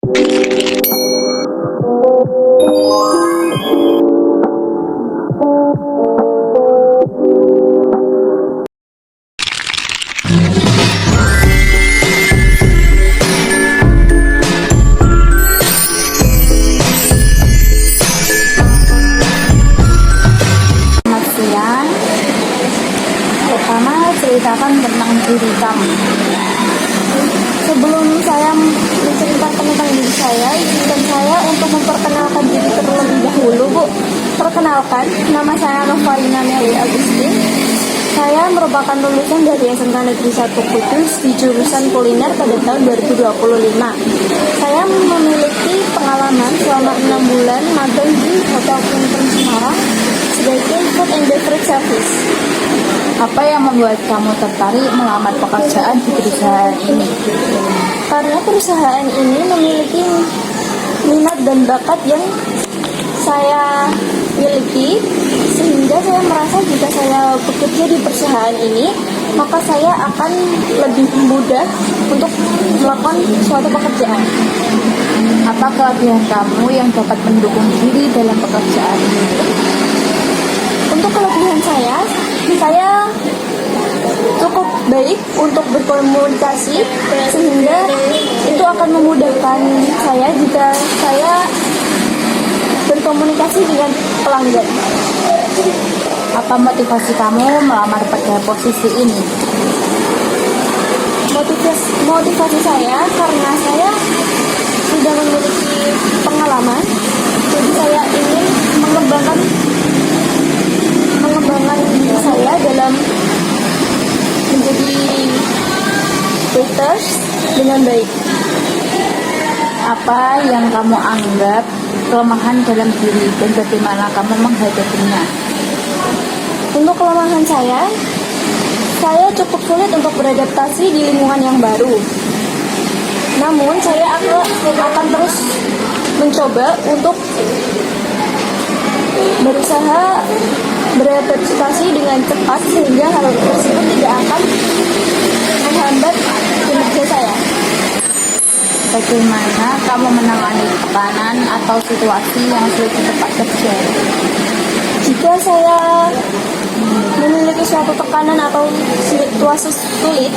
Pertama, ceritakan tentang diri kamu. Sebelum saya menceritakan tentang diri saya, izinkan saya untuk memperkenalkan diri terlebih dahulu, Bu. Perkenalkan, nama saya Novalina Meli Agustin. Saya merupakan lulusan dari SMK Negeri 1 Kudus di jurusan kuliner pada tahun 2025. Saya memiliki pengalaman selama 6 bulan magang di Hotel Clinton Semarang sebagai food and beverage service. Apa yang membuat kamu tertarik melamar pekerjaan di perusahaan ini? Karena perusahaan ini memiliki minat dan bakat yang saya miliki, sehingga saya merasa jika saya bekerja di perusahaan ini, maka saya akan lebih mudah untuk melakukan suatu pekerjaan. Apa kelebihan kamu yang dapat mendukung diri dalam pekerjaan ini? Untuk kelebihan saya cukup baik untuk berkomunikasi, sehingga itu akan memudahkan saya jika saya berkomunikasi dengan pelanggan. Apa motivasi kamu melamar pada posisi ini? Motivasi saya karena saya sudah memiliki pengalaman, jadi saya ingin mengembangkan diri saya dalam menjadi waiters dengan baik. Apa yang kamu anggap kelemahan dalam diri dan bagaimana kamu menghadapinya? Untuk kelemahan saya cukup sulit untuk beradaptasi di lingkungan yang baru. Namun saya akan terus mencoba untuk berusaha beradaptasi dengan cepat, sehingga hal tersebut tidak akan menghambat kinerja saya. Bagaimana kamu menangani tekanan atau situasi yang sulit di tempat kerja? Jika saya memiliki suatu tekanan atau situasi sulit,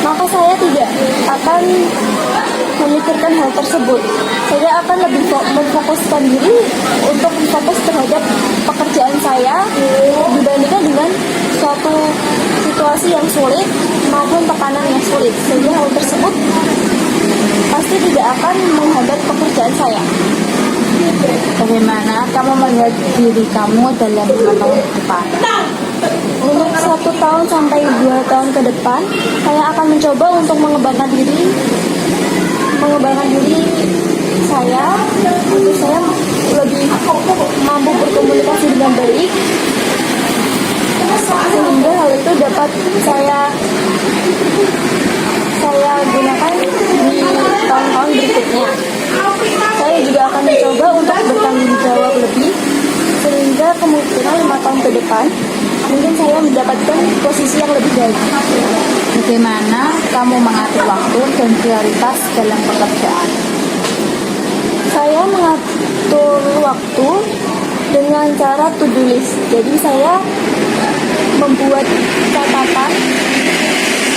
maka saya tidak akan memikirkan hal tersebut. Saya akan lebih memfokuskan diri untuk fokus terhadap pekerjaan saya dibandingkan dengan suatu situasi yang sulit maupun tekanan yang sulit, sehingga hal tersebut pasti tidak akan menghambat pekerjaan saya. Bagaimana kamu melihat diri kamu dalam 5 tahun ke depan? Untuk 1 tahun sampai 2 tahun ke depan, saya akan mencoba untuk mengembangkan diri saya untuk saya lebih mampu berkomunikasi dengan baik, sehingga hal itu dapat saya gunakan di tahun-tahun berikutnya. Saya juga akan mencoba untuk bertanggung jawab lebih, sehingga kemungkinan 5 tahun ke depan mungkin saya mendapatkan posisi yang lebih baik. Bagaimana kamu mengatur waktu dan prioritas dalam pekerjaan? Saya mengatur waktu dengan cara to-do list. Jadi saya membuat catatan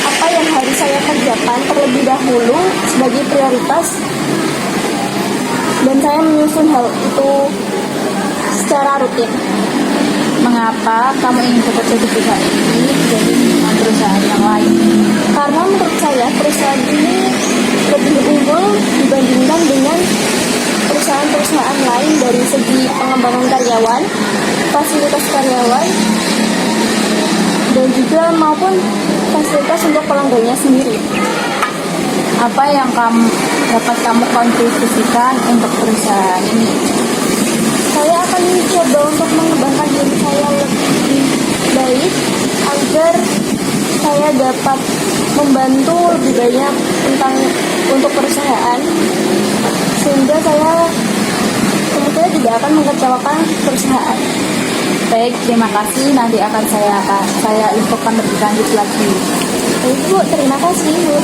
apa yang harus saya kerjakan terlebih dahulu sebagai prioritas, dan saya menyusun hal itu secara rutin. Mengapa kamu ingin bekerja di perusahaan ini dari dengan perusahaan yang lain? Karena menurut saya perusahaan ini lebih unggul dibandingkan dengan perusahaan-perusahaan lain dari segi pengembangan karyawan, fasilitas karyawan, dan juga maupun fasilitas untuk pelanggannya sendiri. Apa yang dapat kamu kontribusikan untuk perusahaan ini? Saya akan mencoba untuk mengembangkan diri saya lebih baik agar saya dapat membantu lebih banyak untuk perusahaan, sehingga saya kemudian tidak akan mengecewakan perusahaan. Baik, terima kasih. Nanti akan saya infokan lebih lanjut lagi. Baik, Bu, terima kasih, Bu.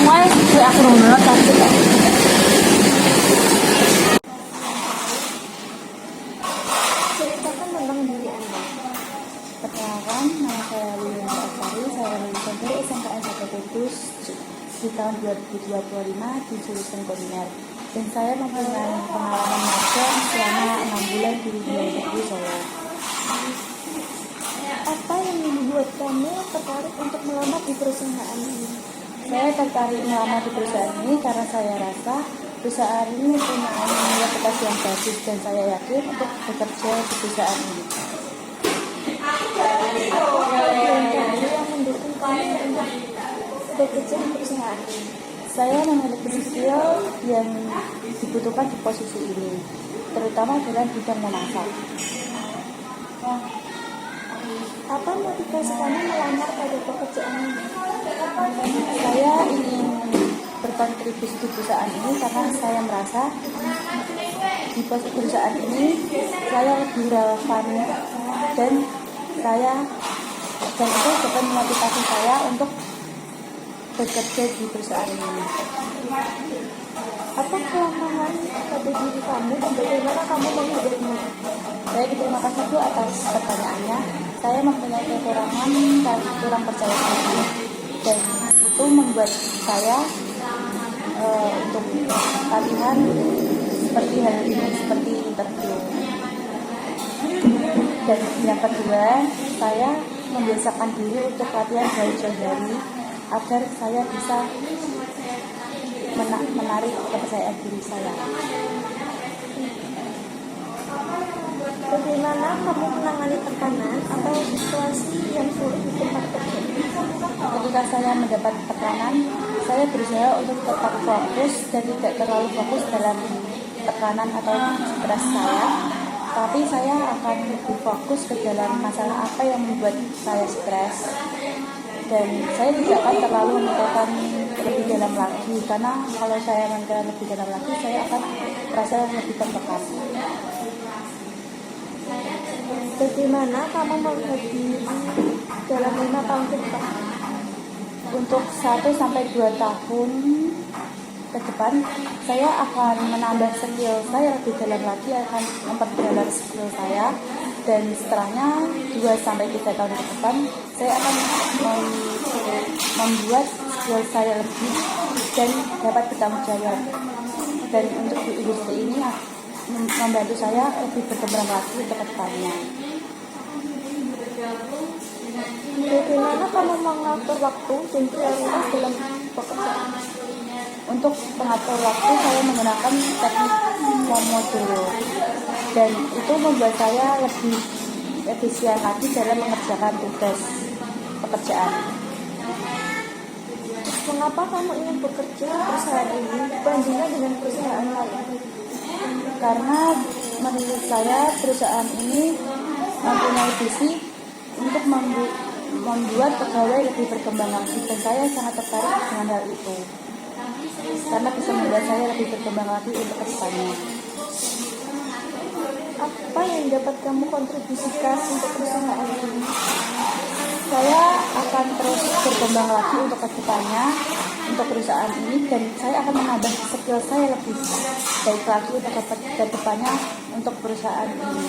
wae aku ngono cantik. Ceritakan tentang diri Anda. Perkenalkan, nama saya Lilian Asari, saya lulusan dari SMKN 1 Kudus di tahun 2025 di jurusan kuliner. Dan saya mempunyai pengalaman magang selama 6 bulan di dunia negeri Solo. Apa yang membuat kamu tertarik untuk melamar di perusahaan ini? Saya tertarik melamar di perusahaan ini karena saya rasa perusahaan ini mempunyai nilai reputasi yang bagus dan saya yakin untuk bekerja di perusahaan ini. Dan kamu yang mendukung kamu untuk bekerja di perusahaan ini? Saya memiliki skill yang dibutuhkan di posisi ini, terutama dalam bidang memasak. Apa motivasi kamu melamar pada pekerjaan ini? Saya ingin berkontribusi di perusahaan ini karena saya merasa di perusahaan ini saya lebih relevan dan itu dapat memotivasi saya untuk bekerja di perusahaan ini. Apa kelemahan pada diri kamu dan bagaimana kamu menghadapinya? Saya berterima kasih Bu atas pertanyaannya. Saya mempunyai kekurangan dan kurang percaya diri dan itu membuat saya untuk latihan seperti hal ini, seperti interview. Dan yang kedua, saya membiasakan diri untuk latihan jauh-jauh hari agar saya bisa menarik kepercayaan diri saya. Bagaimana kamu menangani tekanan atau situasi yang sulit di tempat kerja? Ketika saya mendapat tekanan, saya berusaha untuk tetap fokus dan tidak terlalu fokus dalam tekanan atau stres saya. Tapi saya akan lebih fokus ke dalam masalah apa yang membuat saya stres. Dan saya tidak akan terlalu memikirkan lebih dalam lagi, karena kalau saya memikirkan lebih dalam lagi, saya akan merasa lebih tertekan. Bagaimana kamu melihat diri dalam 5 tahun ke depan? Untuk 1-2 tahun ke depan, saya akan menambah skill saya lebih dalam lagi, akan memperdalam skill saya, dan setelahnya 2-3 tahun ke depan, saya akan membuat skill saya lebih dan dapat bertanggung jawab. Dan untuk di industri ini membantu saya lebih berkembang lagi ke depannya. Bagaimana kamu mengatur waktu dan prioritas dalam pekerjaan? Untuk pengatur waktu, saya menggunakan teknik Pomodoro, dan itu membuat saya lebih efisien lagi dalam mengerjakan tugas pekerjaan. Mengapa kamu ingin bekerja di perusahaan ini dibandingkan dengan perusahaan lain? Karena menurut saya perusahaan ini mempunyai visi untuk membuat pegawai lebih berkembang lagi, dan saya sangat tertarik dengan hal itu karena bisa membuat saya lebih berkembang lagi untuk kedepannya. Apa yang dapat kamu kontribusikan untuk perusahaan ini? Saya akan terus berkembang lagi untuk kedepannya untuk perusahaan ini, dan saya akan menambah skill saya lebih baik lagi untuk kedepannya untuk perusahaan ini.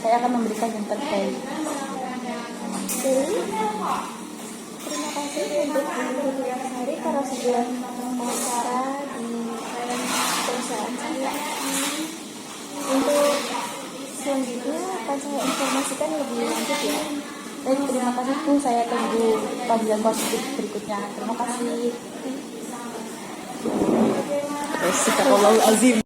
Saya akan memberikan yang terbaik. Jadi, terima kasih untuk Lilian Asari karena sudah wawancara di perusahaan saya. Untuk selanjutnya akan saya informasikan lebih lanjut ya. Baik, terima kasih Bu. Saya tunggu panggilan positif berikutnya. Terima kasih. Astagfirullahaladzim.